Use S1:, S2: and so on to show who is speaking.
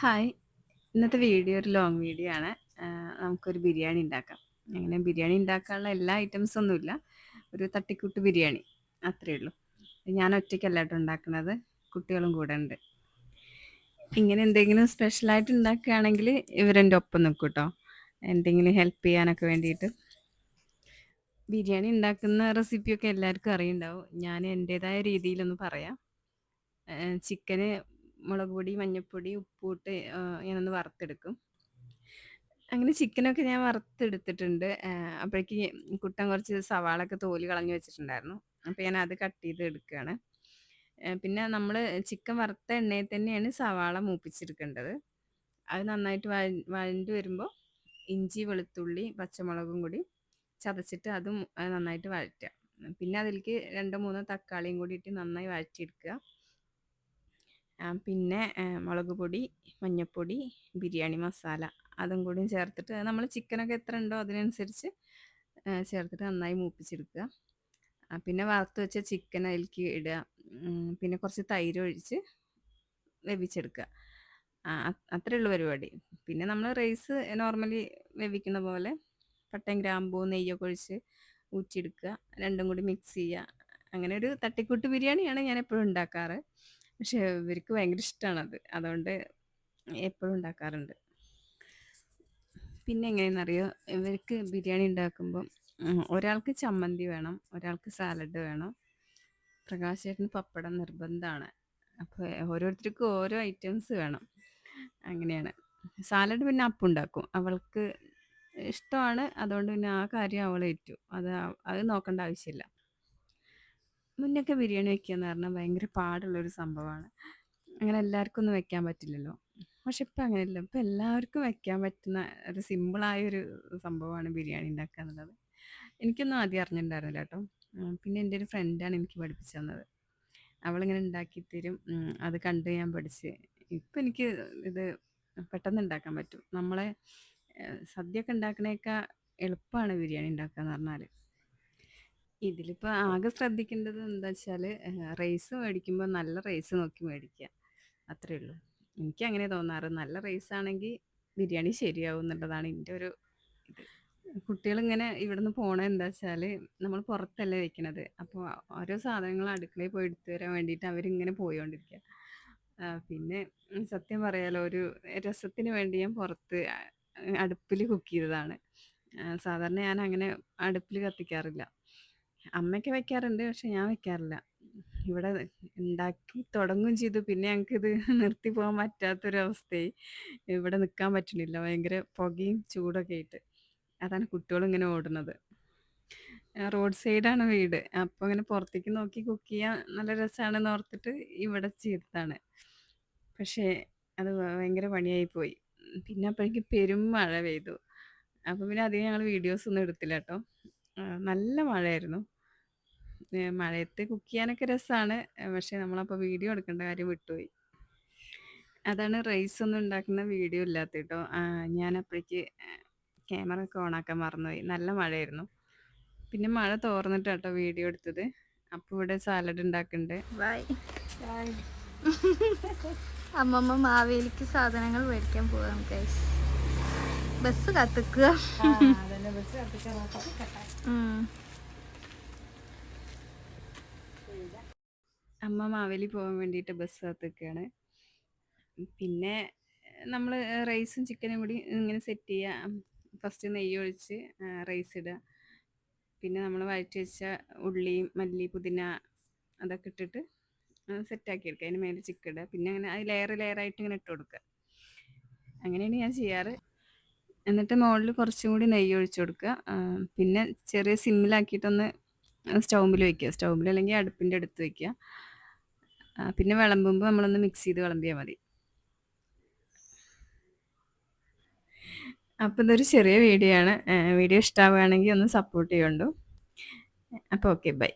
S1: Hi. ഇന്നത്തെ video ഒരു long video ആണ്. നമുക്കൊരു ബിരിയാണി ഉണ്ടാക്കാം. അങ്ങനെ ബിരിയാണി ഉണ്ടാക്കാനുള്ള എല്ലാ ഐറ്റംസ് ഒന്നുമില്ല. ഒരു തട്ടിക്കൂട്ട് ബിരിയാണി അത്രയേ ഉള്ളൂ. ഞാൻ ഒറ്റയ്ക്കല്ല കേട്ടോ ഉണ്ടാക്കുന്നത്. കുട്ടികളും കൂടെ ഉണ്ട്. ഇങ്ങനെ എന്തെങ്കിലും സ്പെഷ്യലായിട്ട് ഉണ്ടാക്കുകയാണെങ്കിൽ ഇവരെൻ്റെ ഒപ്പം നിൽക്കും കേട്ടോ. എന്തെങ്കിലും ഹെൽപ്പ് ചെയ്യാനൊക്കെ വേണ്ടിയിട്ട്. ബിരിയാണി ഉണ്ടാക്കുന്ന റെസിപ്പിയൊക്കെ എല്ലാവർക്കും അറിയുണ്ടാവും. ഞാൻ എൻ്റേതായ രീതിയിലൊന്ന് പറയാം. ചിക്കന് മുളക് പൊടി, മഞ്ഞൾപ്പൊടി, ഉപ്പുമിട്ട് ഞാനൊന്ന് വറുത്തെടുക്കും. അങ്ങനെ ചിക്കനൊക്കെ ഞാൻ വറുത്തെടുത്തിട്ടുണ്ട്. അപ്പോഴേക്ക് കുട്ടൻ കുറച്ച് സവാളയൊക്കെ തോല് കളഞ്ഞ് വെച്ചിട്ടുണ്ടായിരുന്നു. അപ്പോൾ ഞാനത് കട്ട് ചെയ്ത് എടുക്കുകയാണ്. പിന്നെ നമ്മൾ ചിക്കൻ വറുത്ത എണ്ണയിൽ തന്നെയാണ് സവാള മൂപ്പിച്ചെടുക്കേണ്ടത്. അത് നന്നായിട്ട് വഴണ്ട് വരുമ്പോൾ ഇഞ്ചി, വെളുത്തുള്ളി, പച്ചമുളകും കൂടി ചതച്ചിട്ട് അതും നന്നായിട്ട് വഴറ്റുക. പിന്നെ അതിലേക്ക് 2, 3 തക്കാളിയും കൂടി ഇട്ട് നന്നായി വഴറ്റിയെടുക്കുക. പിന്നെ മുളക് പൊടി, മഞ്ഞൾപ്പൊടി, ബിരിയാണി മസാല അതും കൂടിയും ചേർത്തിട്ട് നമ്മൾ ചിക്കനൊക്കെ എത്ര ഉണ്ടോ അതിനനുസരിച്ച് ചേർത്തിട്ട് നന്നായി മൂപ്പിച്ചെടുക്കുക. പിന്നെ വറുത്ത് വെച്ച ചിക്കൻ അതിലേക്ക് ഇടുക. പിന്നെ കുറച്ച് തൈര് ഒഴിച്ച് വേവിച്ചെടുക്കുക. അത്രയേ ഉള്ളൂ പരിപാടി. പിന്നെ നമ്മൾ റൈസ് നോർമലി വേവിക്കുന്ന പോലെ പട്ടയും ഗ്രാമ്പൂ നെയ്യൊക്കെ ഒഴിച്ച് ഊറ്റിയെടുക്കുക. രണ്ടും കൂടി മിക്സ് ചെയ്യുക. അങ്ങനെ ഒരു തട്ടിക്കൂട്ട് ബിരിയാണിയാണ് ഞാൻ എപ്പോഴും ഉണ്ടാക്കാറ്. പക്ഷേ ഇവർക്ക് ഭയങ്കര ഇഷ്ടമാണത്. അതുകൊണ്ട് എപ്പോഴും ഉണ്ടാക്കാറുണ്ട്. പിന്നെ എങ്ങനെയെന്നറിയോ, ഇവർക്ക് ബിരിയാണി ഉണ്ടാക്കുമ്പം ഒരാൾക്ക് ചമ്മന്തി വേണം, ഒരാൾക്ക് സാലഡ് വേണം. പ്രകാശ് ചേട്ടന് പപ്പടം നിർബന്ധമാണ്. അപ്പോൾ ഓരോരുത്തർക്കും ഓരോ ഐറ്റംസ് വേണം. അങ്ങനെയാണ്. സാലഡ് പിന്നെ അപ്പം ഉണ്ടാക്കും. അവൾക്ക് ഇഷ്ടമാണ്. അതുകൊണ്ട് പിന്നെ ആ കാര്യം അവൾ ഏറ്റു. അത് നോക്കേണ്ട ആവശ്യമില്ല. മുന്നൊക്കെ ബിരിയാണി വെക്കുകയെന്ന് പറഞ്ഞാൽ ഭയങ്കര പാടുള്ളൊരു സംഭവമാണ്. അങ്ങനെ എല്ലാവർക്കും ഒന്നും വെക്കാൻ പറ്റില്ലല്ലോ. പക്ഷെ ഇപ്പം അങ്ങനെയല്ല. ഇപ്പം എല്ലാവർക്കും വെക്കാൻ പറ്റുന്ന ഒരു സിമ്പിളായൊരു സംഭവമാണ് ബിരിയാണി ഉണ്ടാക്കുക എന്നുള്ളത്. എനിക്കൊന്നും ആദ്യം അറിഞ്ഞിട്ടുണ്ടായിരുന്നില്ല കേട്ടോ. പിന്നെ എൻ്റെ ഒരു ഫ്രണ്ടാണ് എനിക്ക് പഠിപ്പിച്ചു തന്നത്. അവളിങ്ങനെ ഉണ്ടാക്കി തരും. അത് കണ്ട് ഞാൻ പഠിച്ച്. ഇപ്പം എനിക്ക് ഇത് പെട്ടെന്ന് ഉണ്ടാക്കാൻ പറ്റും. നമ്മളെ സദ്യയൊക്കെ ഉണ്ടാക്കണേക്കാൾ എളുപ്പമാണ് ബിരിയാണി ഉണ്ടാക്കുക എന്ന് പറഞ്ഞാൽ. ഇതിലിപ്പോൾ ആകെ ശ്രദ്ധിക്കേണ്ടത് എന്താ വെച്ചാൽ റൈസ് മേടിക്കുമ്പോൾ നല്ല റൈസ് നോക്കി മേടിക്കുക. അത്രയേ ഉള്ളൂ. എനിക്കങ്ങനെ തോന്നാറ്. നല്ല റൈസാണെങ്കിൽ ബിരിയാണി ശരിയാവും എന്നുള്ളതാണ് എൻ്റെ ഒരു ഇത്. കുട്ടികളിങ്ങനെ ഇവിടുന്ന് പോണത് എന്താ വെച്ചാൽ നമ്മൾ പുറത്തല്ലേ വെക്കണത്. അപ്പോൾ ഓരോ സാധനങ്ങൾ അടുക്കളയിൽ പോയി എടുത്തു തരാൻ വേണ്ടിയിട്ട് അവരിങ്ങനെ പോയിക്കൊണ്ടിരിക്കുക. പിന്നെ സത്യം പറയാലോ, ഒരു രസത്തിന് വേണ്ടി ഞാൻ പുറത്ത് അടുപ്പിൽ കുക്ക് ചെയ്തതാണ്. സാധാരണ ഞാൻ അങ്ങനെ അടുപ്പിൽ കത്തിക്കാറില്ല. അമ്മയൊക്കെ വെക്കാറുണ്ട്. പക്ഷെ ഞാൻ വെക്കാറില്ല. ഇവിടെ ഉണ്ടാക്കി തുടങ്ങുകയും ചെയ്തു. പിന്നെ ഞങ്ങൾക്കിത് നിർത്തി പോകാൻ പറ്റാത്തൊരവസ്ഥയായി. ഇവിടെ നിൽക്കാൻ പറ്റണില്ല. ഭയങ്കര പുകയും ചൂടൊക്കെ ആയിട്ട്. അതാണ് കുട്ടികളിങ്ങനെ ഓടുന്നത്. റോഡ് സൈഡാണ് വീട്. അപ്പോൾ ഇങ്ങനെ പുറത്തേക്ക് നോക്കി കുക്ക് ചെയ്യാൻ നല്ല രസമാണെന്ന് ഓർത്തിട്ട് ഇവിടെ ചെയ്തതാണ്. പക്ഷേ അത് ഭയങ്കര പണിയായി പോയി. പിന്നെ അപ്പോഴേക്കും പെരും മഴ പെയ്തു. അപ്പോൾ പിന്നെ അധികം ഞങ്ങൾ വീഡിയോസൊന്നും എടുത്തില്ല കേട്ടോ. നല്ല മഴയായിരുന്നു. മഴയത്ത് കുക്ക് ചെയ്യാനൊക്കെ രസമാണ്. പക്ഷേ നമ്മളപ്പോൾ വീഡിയോ എടുക്കേണ്ട കാര്യം വിട്ടുപോയി. അതാണ് റൈസൊന്നും ഉണ്ടാക്കുന്ന വീഡിയോ ഇല്ലാത്തത് കേട്ടോ. ഞാൻ അപ്പോഴേക്ക് ക്യാമറ ഒക്കെ ഓണാക്കാൻ മറന്നുപോയി. നല്ല മഴയായിരുന്നു. പിന്നെ മഴ തോർന്നിട്ടാണ് കേട്ടോ വീഡിയോ എടുത്തത്. അപ്പോൾ ഇവിടെ സാലഡ് ഉണ്ടാക്കുന്നുണ്ട്.
S2: ബൈ. അമ്മമ്മ മാവേലിക്ക് സാധനങ്ങൾ മേടിക്കാൻ പോവാം ഗൈസ്. ബസ് കത്തിക്കുക.
S1: അമ്മ മാവേലി പോകാൻ വേണ്ടിയിട്ട് ബസ് കാത്തുനിൽക്കുകയാണ്. പിന്നെ നമ്മൾ റൈസും ചിക്കനും കൂടി ഇങ്ങനെ സെറ്റ് ചെയ്യുക. ഫസ്റ്റ് നെയ്യ് ഒഴിച്ച് റൈസ് ഇടുക. പിന്നെ നമ്മൾ വഴറ്റി വെച്ച ഉള്ളി, മല്ലി, പുതിന അതൊക്കെ ഇട്ടിട്ട് സെറ്റാക്കി എടുക്കുക. അതിന് മേലെ ചിക്കൻ ഇടുക. പിന്നെ അങ്ങനെ അത് ലെയറായിട്ട് ഇങ്ങനെ ഇട്ട് കൊടുക്കുക. അങ്ങനെയാണ് ഞാൻ ചെയ്യാറ്. എന്നിട്ട് മുകളിൽ കുറച്ചും കൂടി നെയ്യ് ഒഴിച്ച് കൊടുക്കുക. പിന്നെ ചെറിയ സിമ്മിലാക്കിയിട്ടൊന്ന് സ്റ്റൗവിൽ വയ്ക്കുക. സ്റ്റൗവിൽ അല്ലെങ്കിൽ അടുപ്പിൻ്റെ അടുത്ത് വയ്ക്കുക. പിന്നെ വിളമ്പുമ്പോൾ നമ്മളൊന്ന് മിക്സ് ചെയ്ത് വിളമ്പിയാൽ മതി. അപ്പോൾ ഇതൊരു ചെറിയ വീഡിയോ ആണ്. വീഡിയോ ഇഷ്ടമാവുകയാണെങ്കിൽ ഒന്ന് സപ്പോർട്ട് ചെയ്യുന്നുണ്ടോ. അപ്പോൾ ഓക്കെ, ബൈ.